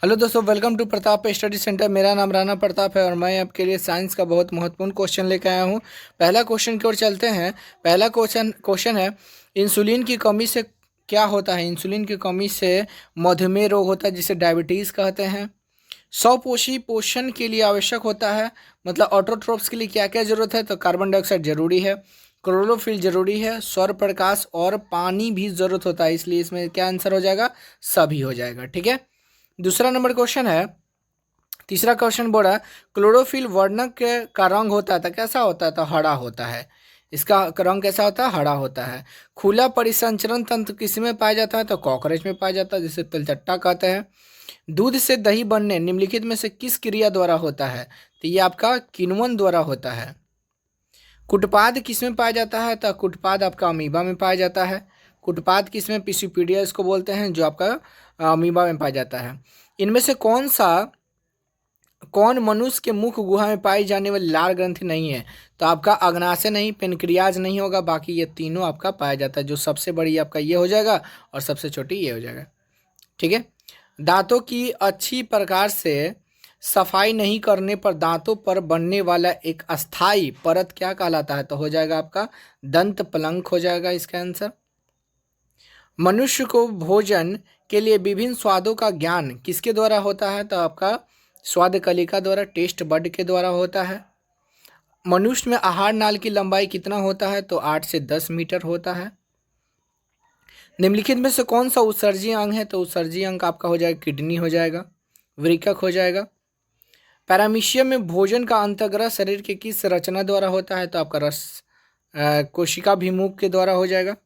Hello दोस्तों, welcome to Pratap study centre. मेरा नाम राणा प्रताप है और मैं आपके लिए साइंस का बहुत महत्वपूर्ण क्वेश्चन लेकर आया हूँ। पहला क्वेश्चन की ओर चलते हैं। पहला क्वेश्चन क्वेश्चन है, इंसुलिन की कमी से क्या होता है? इंसुलिन की कमी से मधुमेह रोग होता है, जिसे डायबिटीज़ कहते हैं। स्वपोषी पोषण के लिए आवश्यक होता है, मतलब ऑटोट्रोफ्स के लिए क्या क्या जरूरत है? तो कार्बन डाइऑक्साइड जरूरी है, क्लोरोफिल जरूरी है, सौर प्रकाश और पानी भी जरूरत होता है। इसलिए इसमें क्या आंसर हो जाएगा? सभी हो जाएगा। ठीक है। दूसरा नंबर क्वेश्चन है। तीसरा क्वेश्चन बोला, क्लोरोफिल वर्णक का रंग होता था, कैसा होता है? तो हरा होता है। इसका रंग कैसा होता है? हरा होता है। खुला परिसंचरण तंत्र किसमें पाया जाता है? तो कॉकरोच में पाया जाता है, जिसे तिलचट्टा कहते हैं। दूध से दही बनने निम्नलिखित में से किस क्रिया द्वारा होता है? तो ये आपका किण्वन द्वारा होता है। कुटपाद किसमें पाया जाता है? तो कुटपाद आपका अमीबा में पाया जाता है। कुटपाद किसमें? पिसिपीडिया इसको बोलते हैं, जो आपका अमीबा में पाया जाता है। इनमें से कौन मनुष्य के मुख गुहा में पाई जाने वाली लाल ग्रंथि नहीं है? तो आपका अग्नाशय नहीं, पेनक्रियाज नहीं होगा, बाकी ये तीनों आपका पाया जाता है। जो सबसे बड़ी आपका ये हो जाएगा और सबसे छोटी ये हो जाएगा। ठीक है। दांतों की अच्छी प्रकार से सफाई नहीं करने पर दांतों पर बनने वाला एक अस्थाई परत क्या कहलाता है? तो हो जाएगा आपका दंत पलंक हो जाएगा इसका आंसर। मनुष्य को भोजन के लिए विभिन्न स्वादों का ज्ञान किसके द्वारा होता है? तो आपका स्वाद कलिका द्वारा, टेस्ट बड के द्वारा होता है। मनुष्य में आहार नाल की लंबाई कितना होता है? तो 8 से 10 मीटर होता है। निम्नलिखित में से कौन सा उत्सर्जी अंग है? तो उत्सर्जी अंग आपका हो जाएगा किडनी हो जाएगा, वृक्क हो जाएगा। पैरामीशियम में भोजन का अंतर्ग्रह शरीर के किस रचना द्वारा होता है? तो आपका कोशिका भिमुख के द्वारा हो जाएगा,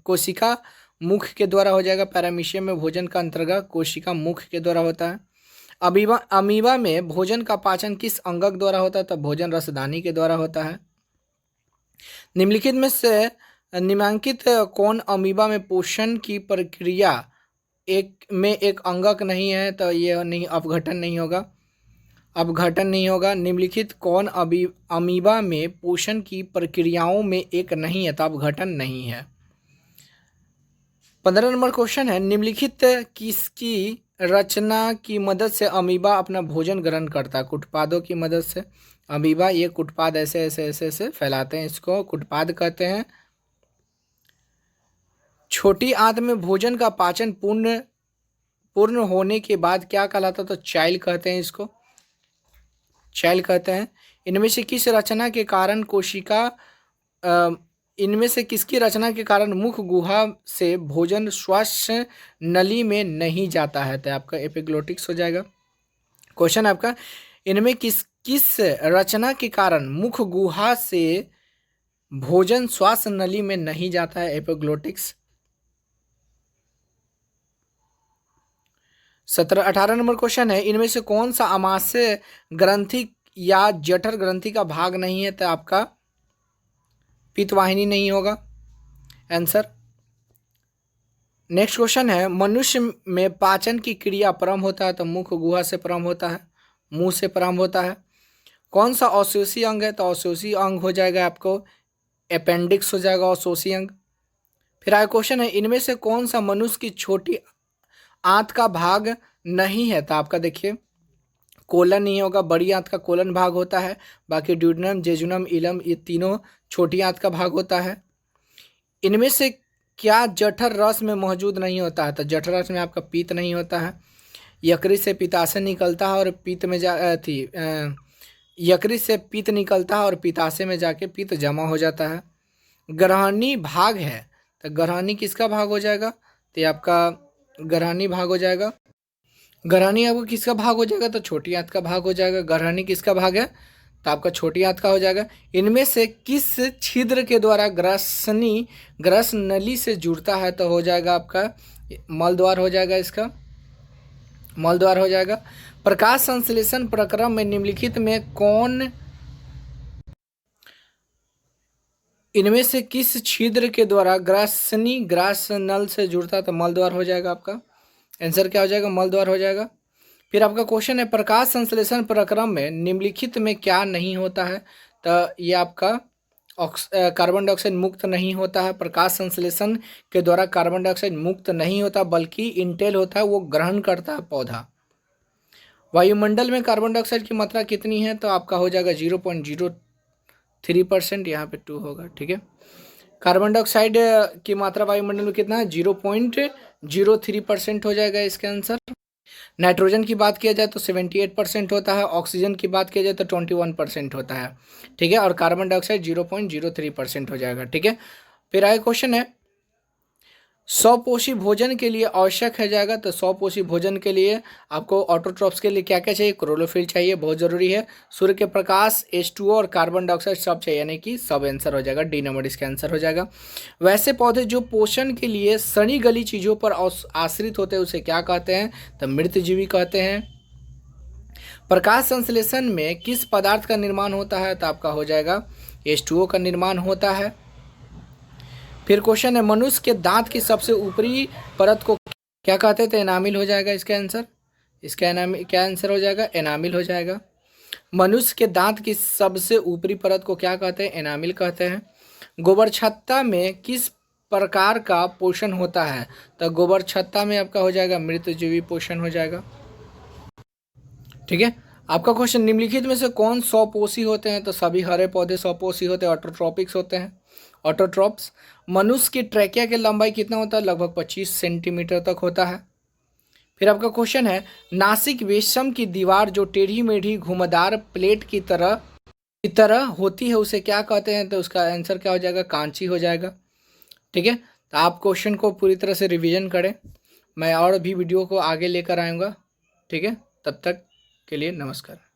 कोशिका मुख के द्वारा हो जाएगा। पैरामीशियम में भोजन का अंतर्ग्रह कोशिका मुख के द्वारा होता है। अमीबा में भोजन का पाचन किस अंगक द्वारा होता है? तो भोजन रसदानी के द्वारा होता है। निम्नलिखित में से निम्नांकित कौन अमीबा में पोषण की प्रक्रिया एक अंगक नहीं है? तो ये नहीं, अपघटन नहीं होगा, अपघटन नहीं होगा। निम्नलिखित कौन अमीबा में पोषण की प्रक्रियाओं में एक नहीं है? तो अपघटन नहीं है। 15 नंबर क्वेश्चन है, निम्नलिखित किसकी रचना की मदद से अमीबा अपना भोजन ग्रहण करता है? कुटपादों की मदद से अमीबा ये कुटपाद ऐसे ऐसे ऐसे ऐसे फैलाते हैं, इसको कुटपाद कहते हैं। छोटी आंत में भोजन का पाचन पूर्ण पूर्ण होने के बाद क्या कहलाता? तो चाइल कहते हैं, इसको चाइल कहते हैं। इनमें से किस रचना के कारण कोशिका इनमें से किसकी रचना के कारण मुख गुहा से भोजन श्वास नली में नहीं जाता है? तो आपका एपिग्लोटिक्स हो जाएगा। क्वेश्चन आपका, इनमें किस किस रचना के कारण मुख गुहा से भोजन श्वास नली में नहीं जाता है? एपिग्लोटिक्स। 18 नंबर क्वेश्चन है, इनमें से कौन सा आमाशय ग्रंथि या जठर ग्रंथि का भाग नहीं है? तो आपका पित्तवाहिनी नहीं होगा आंसर। नेक्स्ट क्वेश्चन है, मनुष्य में पाचन की क्रिया प्रारंभ होता है? तो मुख गुहा से प्रारंभ होता है, मुंह से प्रारंभ होता है। कौन सा औशोषी अंग है? तो औशोषी अंग हो जाएगा आपको अपेंडिक्स हो जाएगा औशोषी अंग। फिर आया क्वेश्चन है, इनमें से कौन सा मनुष्य की छोटी आंत का भाग नहीं है? तो आपका देखिए कोलन नहीं होगा, बड़ी आंत का कोलन भाग होता है, बाकी ड्यूडेनम, जेजुनम, इलम ये तीनों छोटी आंत का भाग होता है। इनमें से क्या जठर रस में मौजूद नहीं होता है? तो जठर रस में आपका पीत नहीं होता है। यकृत से पित्ताशय निकलता है और पीत में यकृत से पीत निकलता है और पित्ताशय में जाके पीत जमा हो जाता है। ग्रहणी भाग है, तो ग्रहणी किसका भाग हो जाएगा? तो ये आपका ग्रहणी भाग हो जाएगा। ग्रहणी आपको किसका भाग हो जाएगा? तो छोटी आंत का भाग हो जाएगा। ग्रहणी किसका भाग है? तो आपका छोटी आंत का हो जाएगा। इनमें से किस छिद्र के द्वारा ग्रस नली से जुड़ता है? तो हो जाएगा आपका मल द्वार हो जाएगा, इसका मल द्वार हो जाएगा। प्रकाश संश्लेषण प्रक्रम में निम्नलिखित में कौन इनमें से किस छिद्र के द्वारा ग्रास नल से जुड़ता है? तो मल द्वार हो जाएगा आपका आंसर। क्या हो जाएगा? मल द्वार हो जाएगा। फिर आपका क्वेश्चन है, प्रकाश संश्लेषण प्रक्रम में निम्नलिखित में क्या नहीं होता है? तो ये आपका कार्बन डाइऑक्साइड मुक्त नहीं होता है। प्रकाश संश्लेषण के द्वारा कार्बन डाइऑक्साइड मुक्त नहीं होता, बल्कि इंटेल होता है, वो ग्रहण करता है पौधा। वायुमंडल में कार्बन डाइऑक्साइड की मात्रा कितनी है, तो आपका हो जाएगा 0.03%, यहाँ पे 2 होगा, ठीक है। कार्बन डाइऑक्साइड की मात्रा वायुमंडल में कितना है, 0.03% हो जाएगा इसका आंसर। नाइट्रोजन की बात किया जाए तो 78% होता है, ऑक्सीजन की बात किया जाए तो 21% होता है, ठीक है, और कार्बन डाइऑक्साइड 0.03% हो जाएगा, ठीक है। फिर आगे क्वेश्चन है, सौपोषी भोजन के लिए आवश्यक है जाएगा, तो सौपोषी भोजन के लिए आपको ऑटोट्रॉप्स के लिए क्या क्या चाहिए, क्लोरोफिल चाहिए, बहुत जरूरी है, सूर्य के प्रकाश, H2O और कार्बन डाइऑक्साइड सब चाहिए, यानी कि सब आंसर हो जाएगा, डी नंबर इसका आंसर हो जाएगा। वैसे पौधे जो पोषण के लिए सड़ी गली चीज़ों पर आश्रित होते हैं उसे क्या कहते हैं, तो मृतजीवी कहते हैं। प्रकाश संश्लेषण में किस पदार्थ का निर्माण होता है, तो आपका हो जाएगा H2O का निर्माण होता है। फिर क्वेश्चन है, मनुष्य के दांत की सबसे ऊपरी परत को क्या कहते हैं, तो एनामिल हो जाएगा इसका आंसर। इसका एनामिल क्या आंसर हो जाएगा, एनामिल हो जाएगा। मनुष्य के दांत की सबसे ऊपरी परत को क्या कहते हैं, एनामिल कहते हैं। गोबर छत्ता में किस प्रकार का पोषण होता है, तो गोबर छत्ता में आपका हो जाएगा मृतजीवी पोषण हो जाएगा, ठीक है। आपका क्वेश्चन, निम्नलिखित में से कौन सौपोषी होते हैं, तो सभी हरे पौधे सौपोषी होते हैं, ऑटोट्रॉपिक्स होते हैं, ऑटोट्रॉप्स। मनुष्य की ट्रैकिया की लंबाई कितना होता है, लगभग 25 सेंटीमीटर तक होता है। फिर आपका क्वेश्चन है, नासिक वेशम की दीवार जो टेढ़ी मेढ़ी घुमावदार प्लेट की तरह होती है उसे क्या कहते हैं, तो उसका आंसर क्या हो जाएगा, कांची हो जाएगा, ठीक है। तो आप क्वेश्चन को पूरी तरह से रिवीजन करें, मैं और भी वीडियो को आगे लेकर आऊँगा, ठीक है। तब तक के लिए नमस्कार।